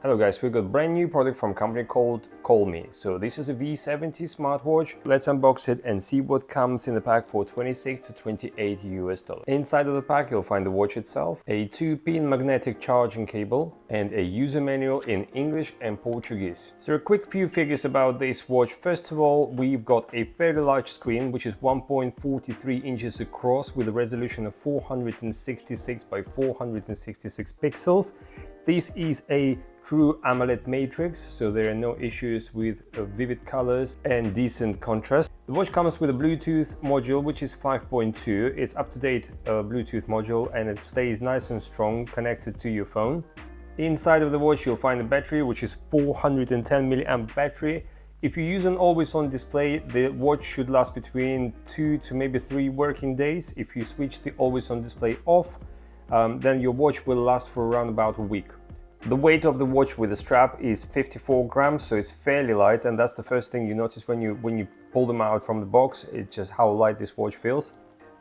Hello guys, we got a brand new product from a company called Colmi. So this is a V70 smartwatch. Let's unbox it and see what comes in the pack for $26 to $28 US. Inside of the pack you'll find the watch itself, a 2-pin magnetic charging cable and a user manual in English and Portuguese. So a quick few figures about this watch. First of all, we've got a fairly large screen which is 1.43 inches across with a resolution of 466 by 466 pixels. This is a true AMOLED matrix, so there are no issues with vivid colors and decent contrast. The watch comes with a Bluetooth module, which is 5.2. It's up-to-date Bluetooth module and it stays nice and strong connected to your phone. Inside of the watch you'll find a battery, which is 410 milliamp battery. If you use an always-on display, the watch should last between 2 to maybe 3 working days. If you switch the always-on display off, then your watch will last for around about a week. The weight of the watch with the strap is 54 grams, so it's fairly light, and that's the first thing you notice when you pull them out from the box. It's just how light this watch feels.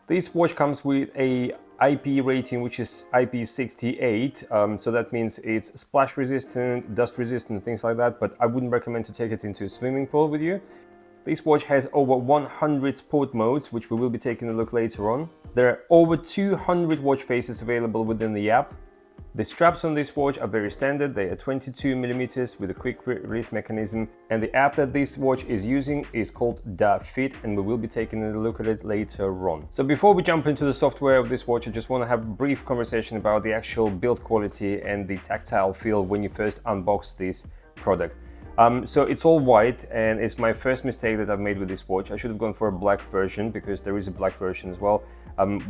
This watch comes with a IP rating which is IP68, so that means it's splash resistant, dust resistant, things like that, but I wouldn't recommend to take it into a swimming pool with you. This watch has over 100 sport modes, which we will be taking a look later on. There are over 200 watch faces available within the app. The straps on this watch are very standard. They are 22 millimeters with a quick release mechanism, and the app that this watch is using is called DFeed, and we will be taking a look at it later on. So before we jump into the software of this watch, I just want to have a brief conversation about the actual build quality and the tactile feel when you first unbox this product. So it's all white, and it's my first mistake that I've made with this watch. I should have gone for a black version because there is a black version as well.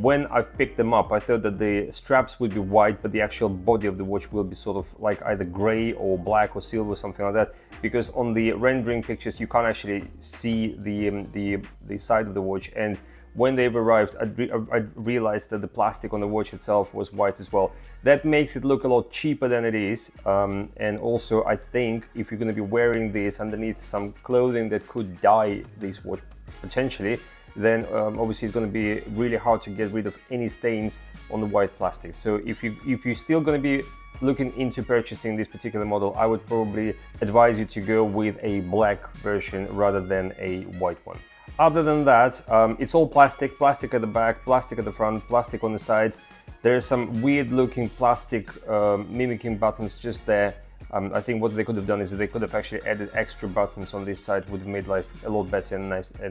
When I've picked them up, I thought that the straps would be white, but the actual body of the watch will be sort of like either gray or black or silver, something like that. Because on the rendering pictures, you can't actually see the side of the watch. And when they've arrived, I realized that the plastic on the watch itself was white as well. That makes it look a lot cheaper than it is. And also, I think if you're going to be wearing this underneath some clothing that could dye this watch potentially, then obviously it's going to be really hard to get rid of any stains on the white plastic. So if you're still going to be looking into purchasing this particular model, I would probably advise you to go with a black version rather than a white one. Other than that, it's all plastic at the back, plastic at the front, plastic on the sides. There's some weird looking plastic mimicking buttons just there. I think what they could have done is they could have actually added extra buttons on this side, would have made life a lot better and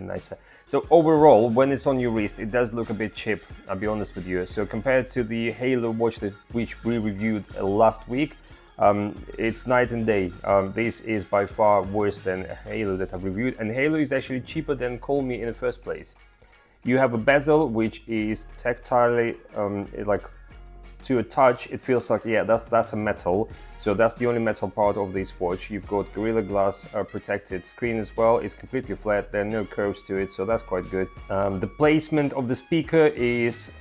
nicer. So overall, when it's on your wrist, it does look a bit cheap, I'll be honest with you. So compared to the Halo watch which we reviewed last week, it's night and day. This is by far worse than Halo that I've reviewed, and Halo is actually cheaper than Colmi in the first place. You have a bezel which is tactilely like to a touch, it feels like, yeah, that's a metal. So that's the only metal part of this watch. You've got Gorilla Glass protected screen as well. It's completely flat, there are no curves to it, so that's quite good. The placement of the speaker is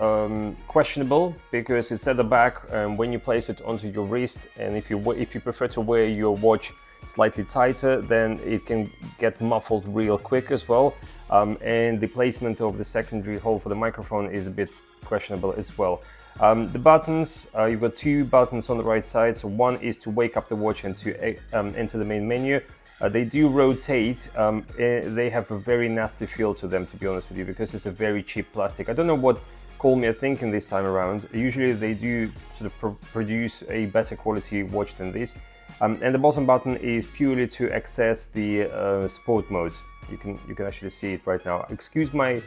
questionable because it's at the back when you place it onto your wrist, and if you prefer to wear your watch slightly tighter, then it can get muffled real quick as well. And the placement of the secondary hole for the microphone is a bit questionable as well. The buttons, you've got 2 buttons on the right side. So one is to wake up the watch and to enter the main menu. They do rotate. They have a very nasty feel to them, to be honest with you, because it's a very cheap plastic. I don't know what Colmi are thinking this time around. Usually they do sort of produce a better quality watch than this. And the bottom button is purely to access the sport modes. You can actually see it right now. Excuse my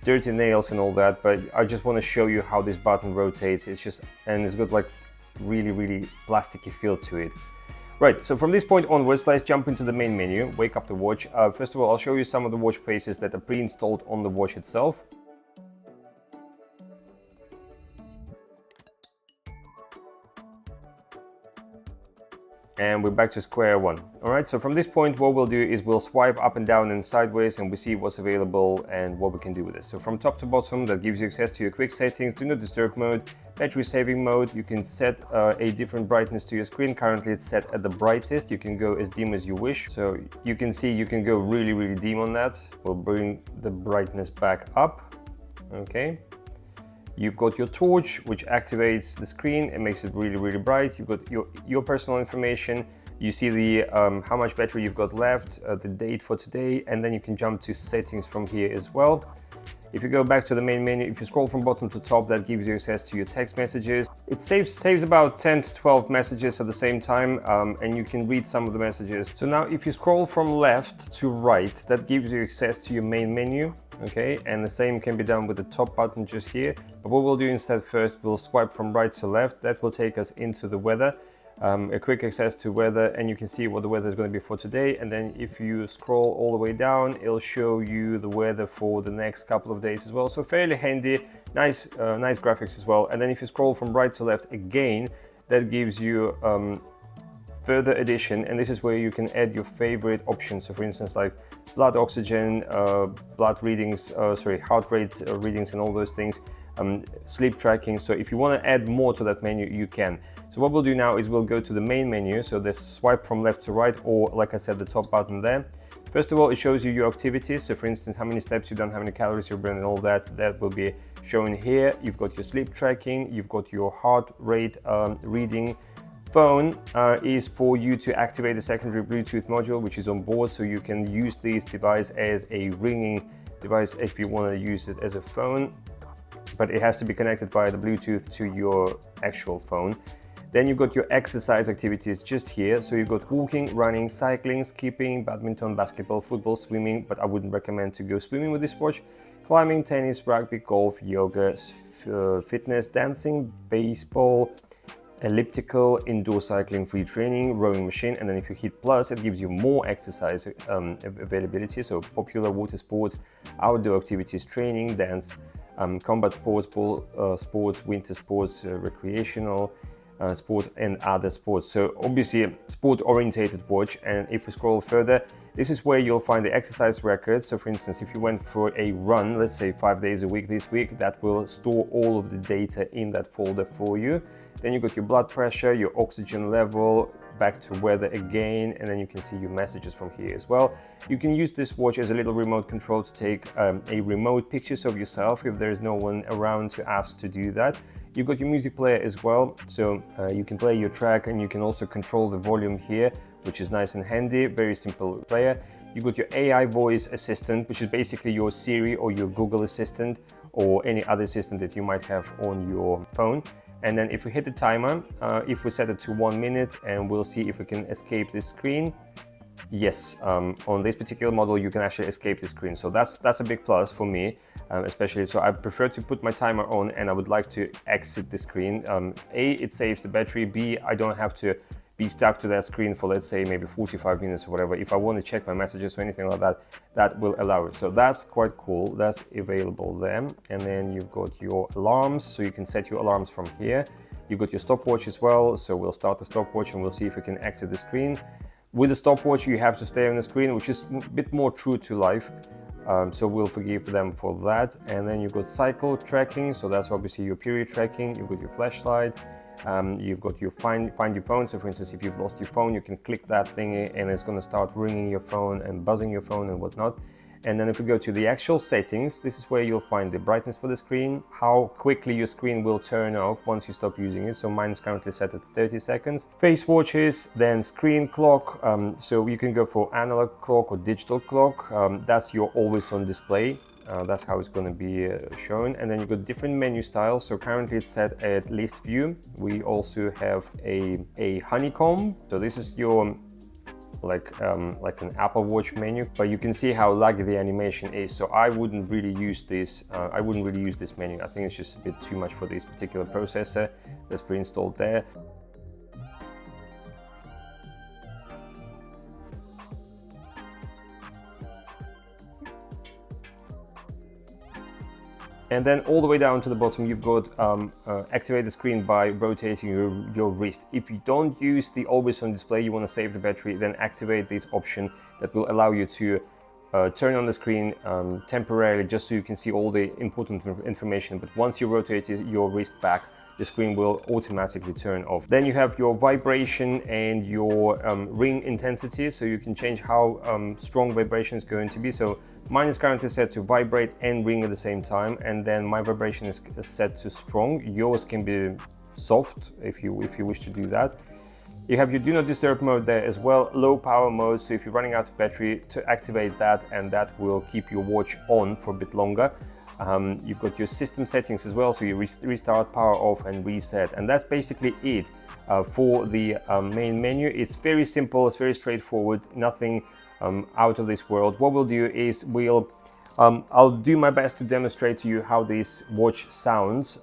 dirty nails and all that, but I just want to show you how this button rotates. It's got like really plasticky feel to it. Right, so from this point onwards, let's jump into the main menu, wake up the watch. First of all, I'll show you some of the watch faces that are pre-installed on the watch itself. And we're back to square one. All right, so from this point, what we'll do is we'll swipe up and down and sideways, and we see what's available and what we can do with it. So from top to bottom, that gives you access to your quick settings, do not disturb mode, battery saving mode. You can set a different brightness to your screen. Currently it's set at the brightest. You can go as dim as you wish. So you can see you can go really dim on that. We'll bring the brightness back up. Okay. You've got your torch, which activates the screen and makes it really bright. You've got your personal information. You see the how much battery you've got left, the date for today, and then you can jump to settings from here as well. If you go back to the main menu, if you scroll from bottom to top, that gives you access to your text messages. It saves about 10 to 12 messages at the same time, and you can read some of the messages. So now if you scroll from left to right, that gives you access to your main menu, okay? And the same can be done with the top button just here. But what we'll do instead first, we'll swipe from right to left. That will take us into the weather. A quick access to weather, and you can see what the weather is going to be for today. And then if you scroll all the way down, it'll show you the weather for the next couple of days as well. So fairly handy, nice graphics as well. And then if you scroll from right to left again, that gives you further addition, and this is where you can add your favorite options. So for instance, like blood oxygen, blood readings, heart rate readings and all those things, sleep tracking. So if you want to add more to that menu, you can. So what we'll do now is we'll go to the main menu. So this swipe from left to right, or like I said, the top button there. First of all, it shows you your activities. So for instance, how many steps you've done, how many calories you've burned and all that, that will be shown here. You've got your sleep tracking, you've got your heart rate reading. Phone is for you to activate the secondary Bluetooth module, which is on board. So you can use this device as a ringing device if you want to use it as a phone, but it has to be connected via the Bluetooth to your actual phone. Then you've got your exercise activities just here. So you've got walking, running, cycling, skipping, badminton, basketball, football, swimming, but I wouldn't recommend to go swimming with this watch. Climbing, tennis, rugby, golf, yoga, fitness, dancing, baseball, elliptical, indoor cycling, free training, rowing machine. And then if you hit plus, it gives you more exercise availability. So popular water sports, outdoor activities, training, dance, combat sports, sports, winter sports, recreational, sports and other sports. So obviously a sport orientated watch. And if we scroll further, this is where you'll find the exercise records. So for instance, if you went for a run, let's say 5 days a week this week, that will store all of the data in that folder for you. Then you've got your blood pressure, your oxygen level, back to weather again, and then you can see your messages from here as well. You can use this watch as a little remote control to take a remote pictures of yourself if there is no one around to ask to do that. You've got your music player as well, so you can play your track, and you can also control the volume here, which is nice and handy. Very simple player. You've got your AI voice assistant, which is basically your Siri or your Google Assistant or any other assistant that you might have on your phone. And then if we hit the timer, if we set it to 1 minute, and we'll see if we can escape this screen. Yes, on this particular model, you can actually escape the screen. So that's a big plus for me, especially. So I prefer to put my timer on, and I would like to exit the screen. A, it saves the battery. B, I don't have to be stuck to that screen for, let's say, maybe 45 minutes or whatever. If I want to check my messages or anything like that, that will allow it. So that's quite cool. That's available there. And then you've got your alarms. So you can set your alarms from here. You've got your stopwatch as well. So we'll start the stopwatch and we'll see if we can exit the screen. With the stopwatch, you have to stay on the screen, which is a bit more true to life. So we'll forgive them for that. And then you've got cycle tracking. So that's obviously your period tracking. You've got your flashlight. You've got your find your phone. So for instance, if you've lost your phone, you can click that thingy and it's going to start ringing your phone and buzzing your phone and whatnot. And then if we go to the actual settings, this is where you'll find the brightness for the screen, how quickly your screen will turn off once you stop using it. So mine is currently set at 30 seconds. Face watches, then screen clock. So you can go for analog clock or digital clock. That's your always on display. That's how it's going to be shown. And then you've got different menu styles. So currently it's set at list view. We also have a honeycomb. So this is your like an Apple Watch menu, but you can see how laggy the animation is. So I wouldn't really use this. I wouldn't really use this menu. I think it's just a bit too much for this particular processor that's pre-installed there. And then all the way down to the bottom, you've got activate the screen by rotating your wrist. If you don't use the always on display, you want to save the battery, then activate this option that will allow you to turn on the screen temporarily, just so you can see all the important information. But once you rotate your wrist back, the screen will automatically turn off. Then you have your vibration and your ring intensity, so you can change how strong vibration is going to be. So mine is currently set to vibrate and ring at the same time, and then my vibration is set to strong. Yours can be soft if you wish to do that. You have your do not disturb mode there as well, low power mode, so if you're running out of battery, to activate that, and that will keep your watch on for a bit longer. You've got your system settings as well, so you restart, power off and reset, and that's basically it for the main menu. It's very simple, it's very straightforward, nothing out of this world. What we'll do is I'll do my best to demonstrate to you how this watch sounds.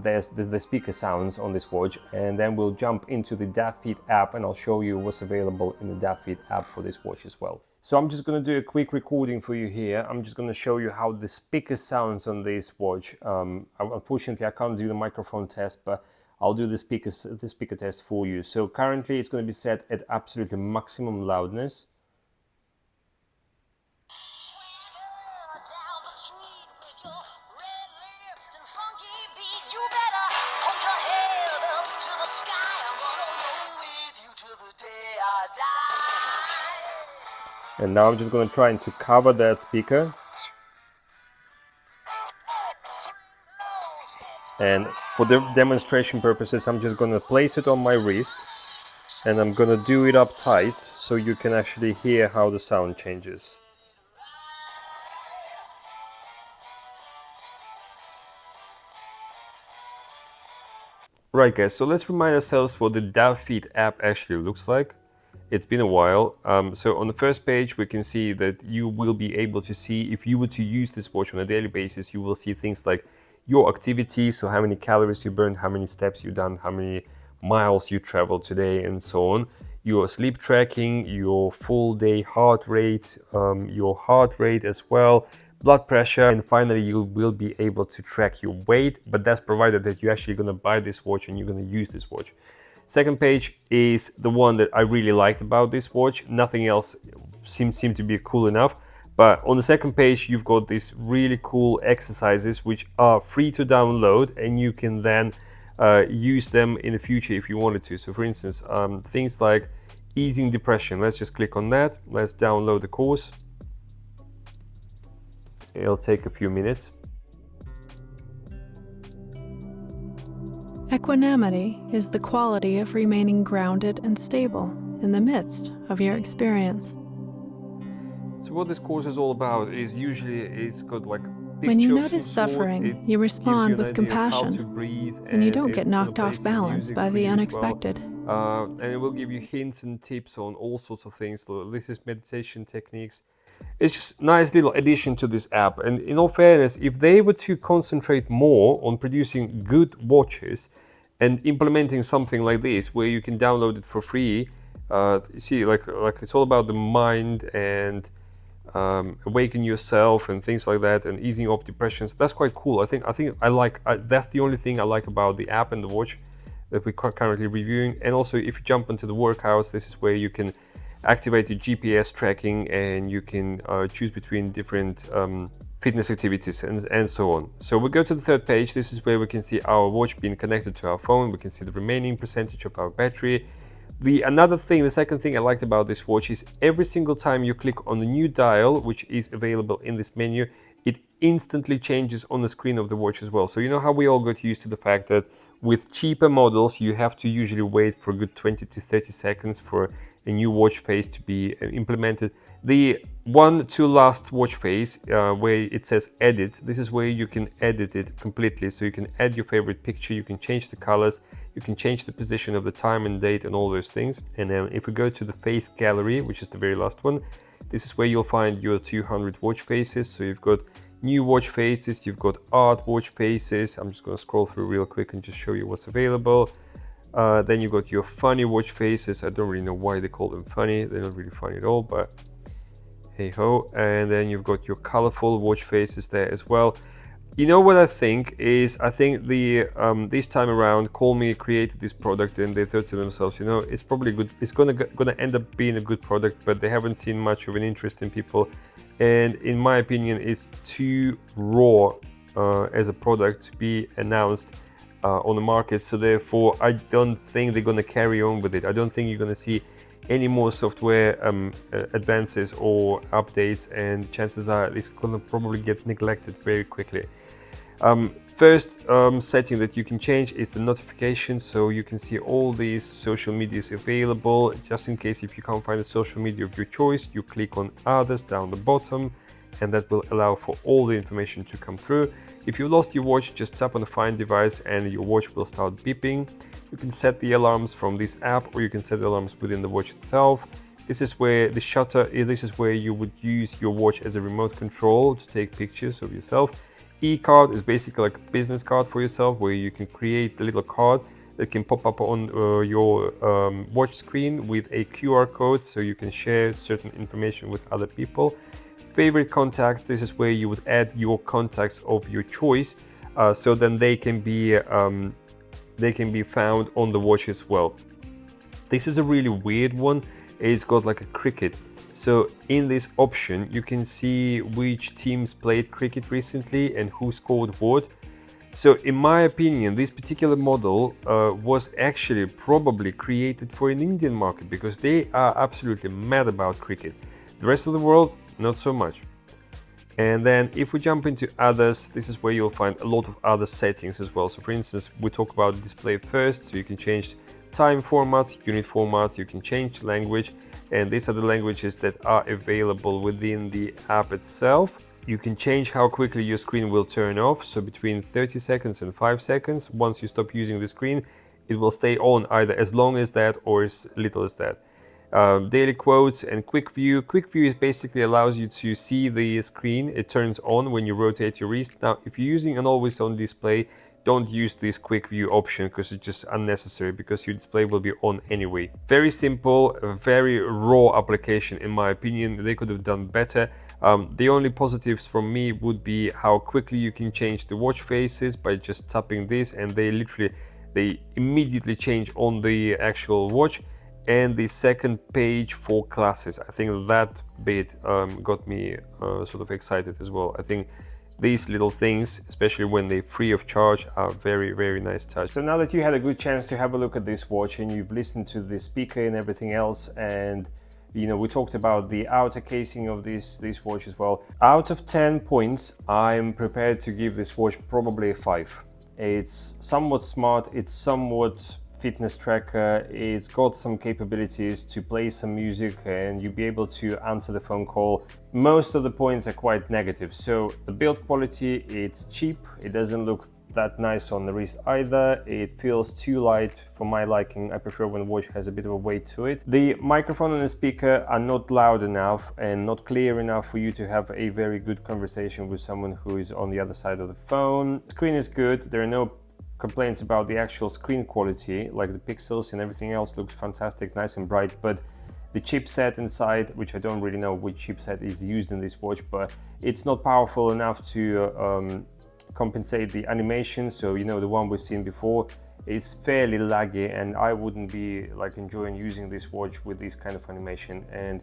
There's the speaker sounds on this watch, and then we'll jump into the DFeed app and I'll show you what's available in the DFeed app for this watch as well. So I'm just going to do a quick recording for you here. I'm just going to show you how the speaker sounds on this watch. Unfortunately, I can't do the microphone test, but I'll do the speaker test for you. So currently it's going to be set at absolutely maximum loudness. And now I'm just going to try to cover that speaker. And for the demonstration purposes, I'm just going to place it on my wrist and I'm going to do it up tight so you can actually hear how the sound changes. Right guys, so let's remind ourselves what the DFeed app actually looks like. It's been a while. So on the first page, we can see that you will be able to see, if you were to use this watch on a daily basis, you will see things like your activity, so how many calories you burned, how many steps you've done, how many miles you traveled today, and so on. Your sleep tracking, your full day heart rate, your heart rate as well, blood pressure, and finally you will be able to track your weight, but that's provided that you're actually going to buy this watch and you're going to use this watch. Second page is the one that I really liked about this watch. Nothing else seemed to be cool enough. But on the second page, you've got these really cool exercises which are free to download, and you can then use them in the future if you wanted to. So for instance, things like easing depression. Let's just click on that. Let's download the course. It'll take a few minutes. Equanimity is the quality of remaining grounded and stable in the midst of your experience. So what this course is all about is usually it's got like when you notice suffering, you respond with compassion, and you don't get knocked off balance by the unexpected. Well. And it will give you hints and tips on all sorts of things. So this is meditation techniques. It's just a nice little addition to this app. And in all fairness, if they were to concentrate more on producing good watches and implementing something like this, where you can download it for free, you see, like it's all about the mind and awaken yourself and things like that, and easing off depressions. That's quite cool. I think that's the only thing I like about the app and the watch that we're currently reviewing. And also, if you jump into the workouts, this is where you can activate your GPS tracking, and you can choose between different fitness activities and so on. So we go to the third page. This is where we can see our watch being connected to our phone. We can see the remaining percentage of our battery. The second thing I liked about this watch is every single time you click on the new dial, which is available in this menu, it instantly changes on the screen of the watch as well. So you know how we all got used to the fact that with cheaper models, you have to usually wait for a good 20 to 30 seconds for a new watch face to be implemented. The one to last watch face where it says edit, this is where you can edit it completely. So you can add your favorite picture, you can change the colors, you can change the position of the time and date and all those things. And then if we go to the face gallery, which is the very last one, this is where you'll find your 200 watch faces. So you've got new watch faces, you've got art watch faces. I'm just going to scroll through real quick and just show you what's available. Then you've got your funny watch faces. I don't really know why they call them funny. They're not really funny at all, but hey ho. And then you've got your colorful watch faces there as well. You know what I think is, the this time around Colmi created this product and they thought to themselves, you know, it's probably good, it's gonna end up being a good product, but they haven't seen much of an interest in people, and in my opinion it's too raw as a product to be announced on the market, so therefore I don't think they're going to carry on with it. I don't think you're going to see any more software advances or updates, and chances are it's going to probably get neglected very quickly. First setting that you can change is the notification, so you can see all these social medias available. Just in case if you can't find a social media of your choice, you click on others down the bottom, and that will allow for all the information to come through. If you lost your watch, just tap on the find device and your watch will start beeping. You can set the alarms from this app, or you can set the alarms within the watch itself. This is where the shutter, this is where you would use your watch as a remote control to take pictures of yourself. E-card is basically like a business card for yourself, where you can create a little card that can pop up on your watch screen with a QR code, so you can share certain information with other people. Favorite contacts, this is where you would add your contacts of your choice, so then they can be found on the watch as well. This is a really weird one. It's got like a cricket. So in this option, you can see which teams played cricket recently and who scored what. So in my opinion, this particular model was actually probably created for an Indian market, because they are absolutely mad about cricket. The rest of the world, not so much. And then if we jump into others, this is where you'll find a lot of other settings as well. So for instance, we talk about display first, so you can change time formats, unit formats, you can change language, and these are the languages that are available within the app itself. You can change how quickly your screen will turn off, so between 30 seconds and 5 seconds. Once you stop using the screen, it will stay on either as long as that or as little as that. Daily quotes and quick view. Quick view is basically allows you to see the screen. It turns on when you rotate your wrist. Now, if you're using an always on display, don't use this quick view option, because it's just unnecessary, because your display will be on anyway. Very simple, very raw application in my opinion. They could have done better. The only positives from me would be how quickly you can change the watch faces by just tapping this, and they immediately change on the actual watch. And the second page for classes, I think that bit got me sort of excited as well. I think these little things, especially when they're free of charge, are very, very nice touch. So now that you had a good chance to have a look at this watch, and you've listened to the speaker and everything else, and you know, we talked about the outer casing of this watch as well. Out of 10 points, I'm prepared to give this watch probably a 5. It's somewhat smart, it's somewhat fitness tracker, it's got some capabilities to play some music, and you'll be able to answer the phone call. Most of the points are quite negative. So the build quality, it's cheap, it doesn't look that nice on the wrist either, it feels too light for my liking. I prefer when the watch has a bit of a weight to it. The microphone and the speaker are not loud enough and not clear enough for you to have a very good conversation with someone who is on the other side of the phone. The screen is good, there are no complaints about the actual screen quality, like the pixels and everything else looks fantastic, nice and bright, but the chipset inside, which I don't really know which chipset is used in this watch, but it's not powerful enough to compensate the animation. So you know, the one we've seen before is fairly laggy, and I wouldn't be like enjoying using this watch with this kind of animation. And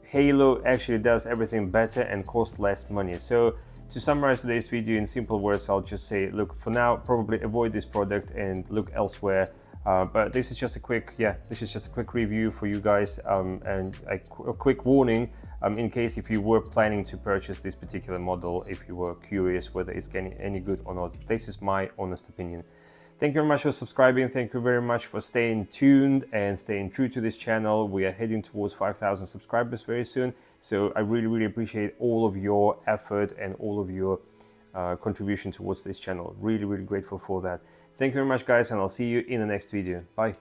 Halo actually does everything better and costs less money. So to summarize today's video in simple words, I'll just say, look, for now, probably avoid this product and look elsewhere. But this is just a quick, review for you guys, and a quick warning in case if you were planning to purchase this particular model, if you were curious whether it's getting any good or not. This is my honest opinion. Thank you very much for subscribing. Thank you very much for staying tuned and staying true to this channel. We are heading towards 5,000 subscribers very soon. So I really, really appreciate all of your effort and all of your contribution towards this channel. Really, really grateful for that. Thank you very much, guys, and I'll see you in the next video. Bye.